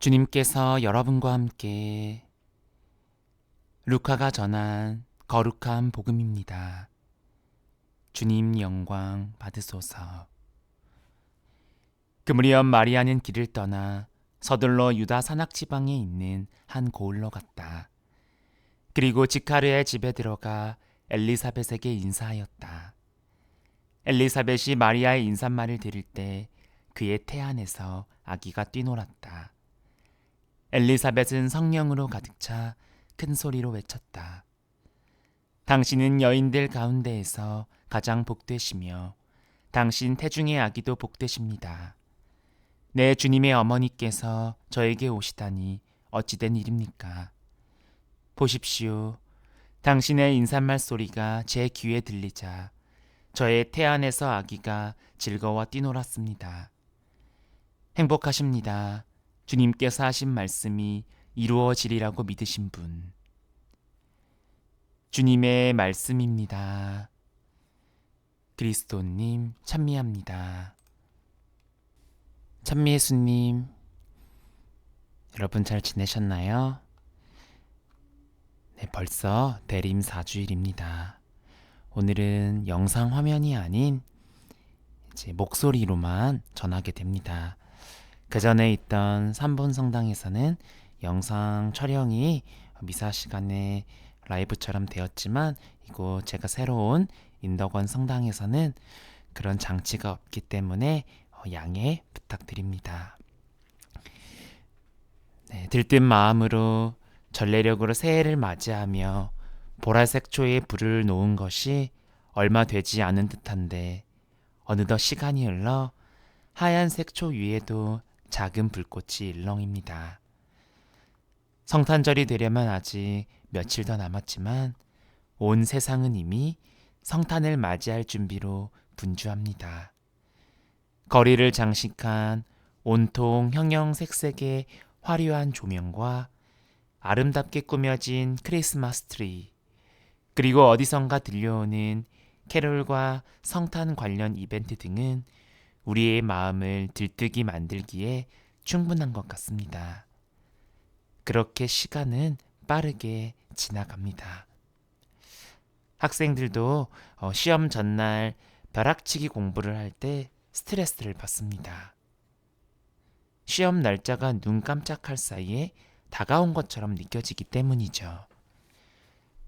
주님께서 여러분과 함께 루카가 전한 거룩한 복음입니다. 주님 영광 받으소서. 그 무렵 마리아는 길을 떠나 서둘러 유다 산악 지방에 있는 한 고을로 갔다. 그리고 지카르의 집에 들어가 엘리사벳에게 인사하였다. 엘리사벳이 마리아의 인사말을 들을 때 그의 태 안에서 아기가 뛰놀았다. 엘리사벳은 성령으로 가득 차 큰 소리로 외쳤다. 당신은 여인들 가운데에서 가장 복되시며 당신 태중의 아기도 복되십니다. 내 주님의 어머니께서 저에게 오시다니 어찌된 일입니까? 보십시오. 당신의 인사말 소리가 제 귀에 들리자 저의 태 안에서 아기가 즐거워 뛰놀았습니다. 행복하십니다. 주님께서 하신 말씀이 이루어지리라고 믿으신 분. 주님의 말씀입니다. 그리스도님 찬미합니다. 찬미예수님, 여러분 잘 지내셨나요? 네, 벌써 대림 4주일입니다. 오늘은 영상 화면이 아닌 이제 목소리로만 전하게 됩니다. 그 전에 있던 3분 성당에서는 영상 촬영이 미사 시간에 라이브처럼 되었지만 이곳 제가 새로운 인덕원 성당에서는 그런 장치가 없기 때문에 양해 부탁드립니다. 네, 들뜬 마음으로 전례력으로 새해를 맞이하며 보라색 초에 불을 놓은 것이 얼마 되지 않은 듯한데 어느덧 시간이 흘러 하얀색 초 위에도 작은 불꽃이 일렁입니다. 성탄절이 되려면 아직 며칠 더 남았지만 온 세상은 이미 성탄을 맞이할 준비로 분주합니다. 거리를 장식한 온통 형형색색의 화려한 조명과 아름답게 꾸며진 크리스마스 트리, 그리고 어디선가 들려오는 캐롤과 성탄 관련 이벤트 등은 우리의 마음을 들뜨게 만들기에 충분한 것 같습니다. 그렇게 시간은 빠르게 지나갑니다. 학생들도 시험 전날 벼락치기 공부를 할 때 스트레스를 받습니다. 시험 날짜가 눈 깜짝할 사이에 다가온 것처럼 느껴지기 때문이죠.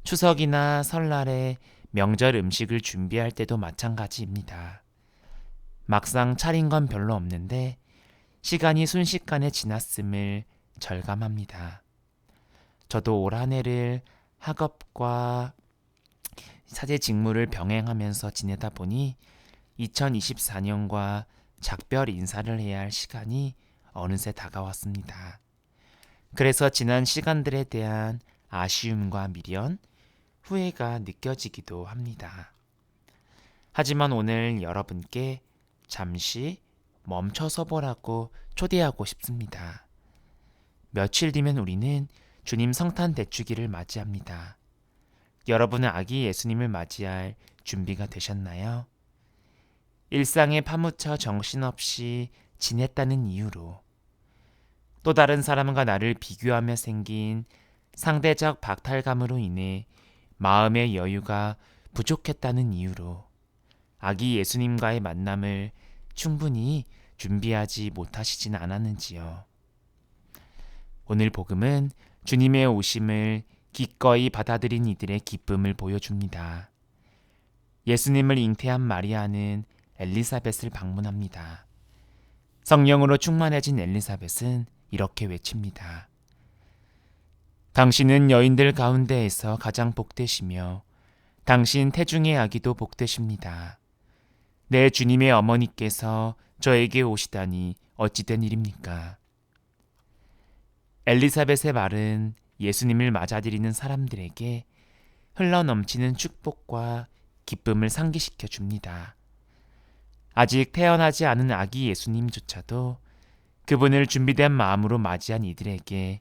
추석이나 설날에 명절 음식을 준비할 때도 마찬가지입니다. 막상 차린 건 별로 없는데 시간이 순식간에 지났음을 절감합니다. 저도 올 한 해를 학업과 사제 직무를 병행하면서 지내다 보니 2024년과 작별 인사를 해야 할 시간이 어느새 다가왔습니다. 그래서 지난 시간들에 대한 아쉬움과 미련, 후회가 느껴지기도 합니다. 하지만 오늘 여러분께 잠시 멈춰서 보라고 초대하고 싶습니다. 며칠 뒤면 우리는 주님 성탄 대축일을 맞이합니다. 여러분은 아기 예수님을 맞이할 준비가 되셨나요? 일상에 파묻혀 정신없이 지냈다는 이유로, 또 다른 사람과 나를 비교하며 생긴 상대적 박탈감으로 인해 마음의 여유가 부족했다는 이유로 아기 예수님과의 만남을 충분히 준비하지 못하시진 않았는지요. 오늘 복음은 주님의 오심을 기꺼이 받아들인 이들의 기쁨을 보여줍니다. 예수님을 잉태한 마리아는 엘리사벳을 방문합니다. 성령으로 충만해진 엘리사벳은 이렇게 외칩니다. 당신은 여인들 가운데에서 가장 복되시며 당신 태중의 아기도 복되십니다. 내 주님의 어머니께서 저에게 오시다니 어찌된 일입니까? 엘리사벳의 말은 예수님을 맞아들이는 사람들에게 흘러넘치는 축복과 기쁨을 상기시켜 줍니다. 아직 태어나지 않은 아기 예수님조차도 그분을 준비된 마음으로 맞이한 이들에게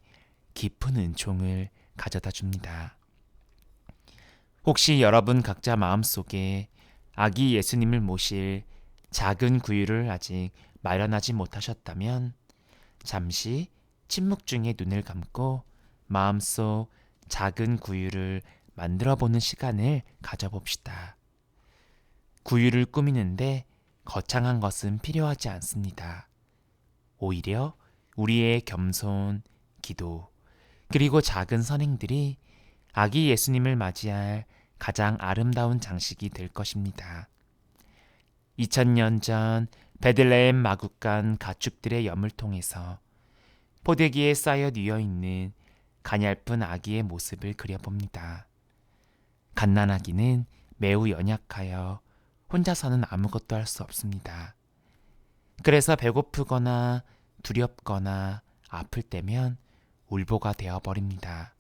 깊은 은총을 가져다 줍니다. 혹시 여러분 각자 마음속에 아기 예수님을 모실 작은 구유를 아직 마련하지 못하셨다면 잠시 침묵 중에 눈을 감고 마음속 작은 구유를 만들어 보는 시간을 가져봅시다. 구유를 꾸미는데 거창한 것은 필요하지 않습니다. 오히려 우리의 겸손, 기도, 그리고 작은 선행들이 아기 예수님을 맞이할 가장 아름다운 장식이 될 것입니다. 2000년 전 베들레헴 마구간 가축들의 염을 통해서 포대기에 쌓여 뉘어있는 가냘픈 아기의 모습을 그려봅니다. 갓난아기는 매우 연약하여 혼자서는 아무것도 할 수 없습니다. 그래서 배고프거나 두렵거나 아플 때면 울보가 되어버립니다.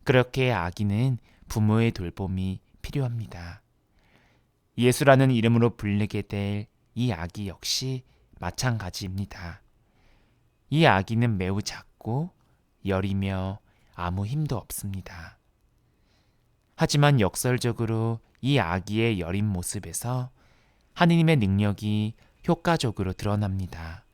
그렇게 아기는 부모의 돌봄이 필요합니다. 예수라는 이름으로 불리게 될 이 아기 역시 마찬가지입니다. 이 아기는 매우 작고 여리며 아무 힘도 없습니다. 하지만 역설적으로 이 아기의 여린 모습에서 하느님의 능력이 효과적으로 드러납니다.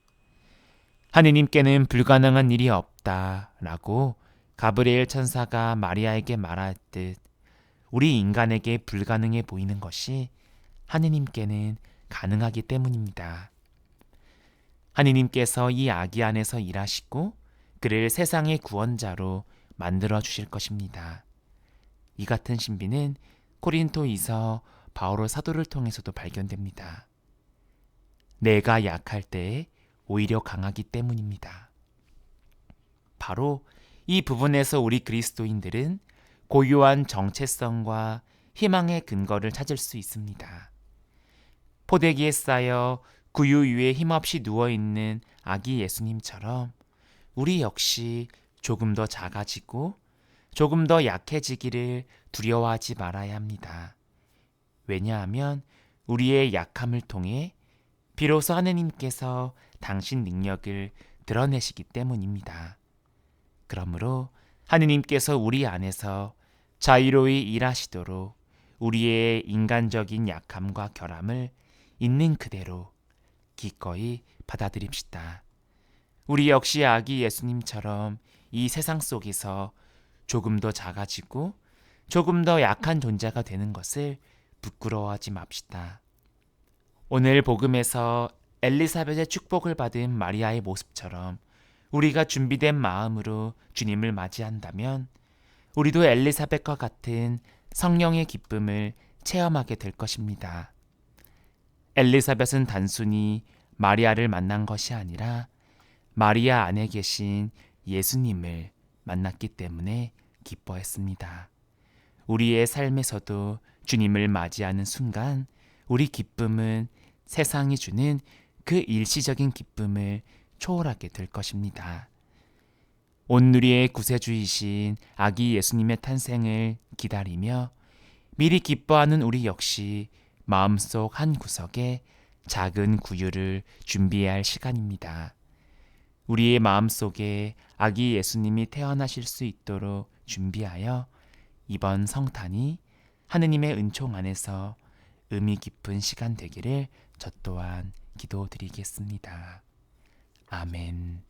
하느님께는 불가능한 일이 없다라고 가브리엘 천사가 마리아에게 말할 듯 우리 인간에게 불가능해 보이는 것이 하느님께는 가능하기 때문입니다. 하느님께서 이 아기 안에서 일하시고 그를 세상의 구원자로 만들어 주실 것입니다. 이 같은 신비는 코린토이서 바오로 사도를 통해서도 발견됩니다. 내가 약할 때에 오히려 강하기 때문입니다. 바로 이 부분에서 우리 그리스도인들은 고유한 정체성과 희망의 근거를 찾을 수 있습니다. 포대기에 쌓여 구유 위에 힘없이 누워있는 아기 예수님처럼 우리 역시 조금 더 작아지고 조금 더 약해지기를 두려워하지 말아야 합니다. 왜냐하면 우리의 약함을 통해 비로소 하느님께서 당신 능력을 드러내시기 때문입니다. 그러므로 하느님께서 우리 안에서 자유로이 일하시도록 우리의 인간적인 약함과 결함을 있는 그대로 기꺼이 받아들입시다. 우리 역시 아기 예수님처럼 이 세상 속에서 조금 더 작아지고 조금 더 약한 존재가 되는 것을 부끄러워하지 맙시다. 오늘 복음에서 엘리사벳의 축복을 받은 마리아의 모습처럼 우리가 준비된 마음으로 주님을 맞이한다면 우리도 엘리사벳과 같은 성령의 기쁨을 체험하게 될 것입니다. 엘리사벳은 단순히 마리아를 만난 것이 아니라 마리아 안에 계신 예수님을 만났기 때문에 기뻐했습니다. 우리의 삶에서도 주님을 맞이하는 순간 우리 기쁨은 세상이 주는 그 일시적인 기쁨을 초월하게 될 것입니다. 온누리의 구세주이신 아기 예수님의 탄생을 기다리며 미리 기뻐하는 우리 역시 마음속 한 구석에 작은 구유를 준비해야 할 시간입니다. 우리의 마음속에 아기 예수님이 태어나실 수 있도록 준비하여 이번 성탄이 하느님의 은총 안에서 의미 깊은 시간 되기를 저 또한 기도드리겠습니다. 아멘.